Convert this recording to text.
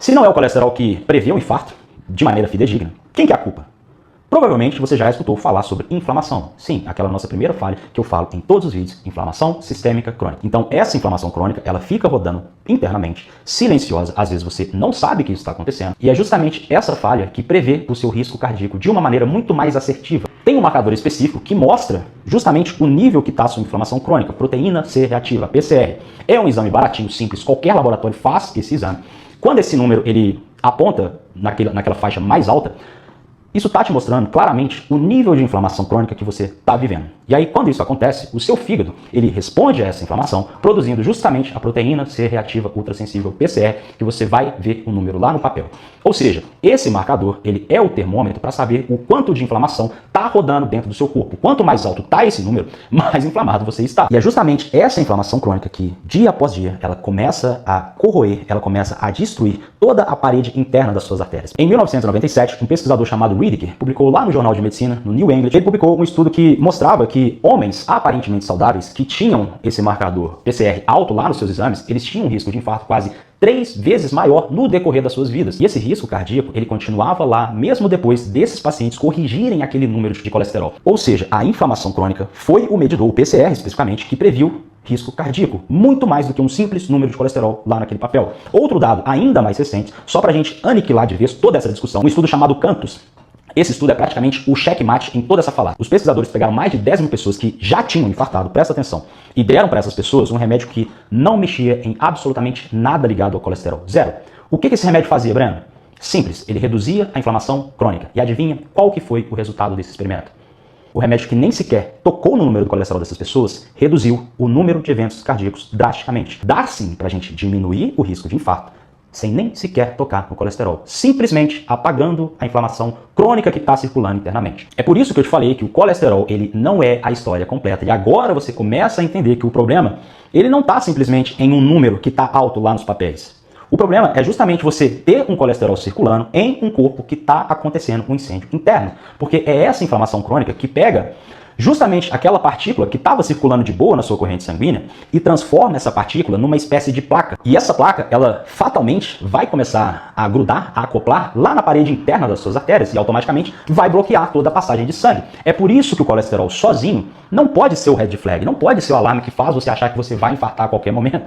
Se não é o colesterol que prevê o infarto de maneira fidedigna, quem que é a culpa? Provavelmente você já escutou falar sobre inflamação. Sim, aquela nossa primeira falha que eu falo em todos os vídeos, inflamação sistêmica crônica. Então essa inflamação crônica, ela fica rodando internamente, silenciosa, às vezes você não sabe que isso está acontecendo, e é justamente essa falha que prevê o seu risco cardíaco de uma maneira muito mais assertiva. Tem um marcador específico que mostra justamente o nível que está a sua inflamação crônica, proteína C reativa, PCR. É um exame baratinho, simples, qualquer laboratório faz esse exame. Quando esse número ele aponta naquela faixa mais alta, isso está te mostrando claramente o nível de inflamação crônica que você está vivendo. E aí, quando isso acontece, o seu fígado ele responde a essa inflamação, produzindo justamente a proteína C reativa ultrassensível PCR, que você vai ver o número lá no papel. Ou seja, esse marcador ele é o termômetro para saber o quanto de inflamação está rodando dentro do seu corpo. Quanto mais alto está esse número, mais inflamado você está. E é justamente essa inflamação crônica que, dia após dia, ela começa a corroer, ela começa a destruir toda a parede interna das suas artérias. Em 1997, um pesquisador chamado Whittaker publicou lá no Jornal de Medicina, no New England, ele publicou um estudo que mostrava que homens aparentemente saudáveis que tinham esse marcador PCR alto lá nos seus exames, eles tinham um risco de infarto quase 3 vezes maior no decorrer das suas vidas. E esse risco cardíaco, ele continuava lá mesmo depois desses pacientes corrigirem aquele número de colesterol. Ou seja, a inflamação crônica foi o medidor, o PCR especificamente, que previu risco cardíaco, muito mais do que um simples número de colesterol lá naquele papel. Outro dado ainda mais recente, só para a gente aniquilar de vez toda essa discussão, um estudo chamado Cantus. Esse estudo é praticamente o checkmate em toda essa falácia. Os pesquisadores pegaram mais de 10 mil pessoas que já tinham infartado, presta atenção, e deram para essas pessoas um remédio que não mexia em absolutamente nada ligado ao colesterol. Zero. O que esse remédio fazia, Breno? Simples, ele reduzia a inflamação crônica. E adivinha qual que foi o resultado desse experimento? O remédio que nem sequer tocou no número do colesterol dessas pessoas reduziu o número de eventos cardíacos drasticamente. Dá sim para a gente diminuir o risco de infarto, sem nem sequer tocar no colesterol, simplesmente apagando a inflamação crônica que está circulando internamente. É por isso que eu te falei que o colesterol ele não é a história completa, e agora você começa a entender que o problema ele não está simplesmente em um número que está alto lá nos papéis. O problema é justamente você ter um colesterol circulando em um corpo que está acontecendo um incêndio interno, porque é essa inflamação crônica que pega justamente aquela partícula que estava circulando de boa na sua corrente sanguínea e transforma essa partícula numa espécie de placa. E essa placa, ela fatalmente vai começar a grudar, a acoplar lá na parede interna das suas artérias e automaticamente vai bloquear toda a passagem de sangue. É por isso que o colesterol sozinho não pode ser o red flag, não pode ser o alarme que faz você achar que você vai infartar a qualquer momento.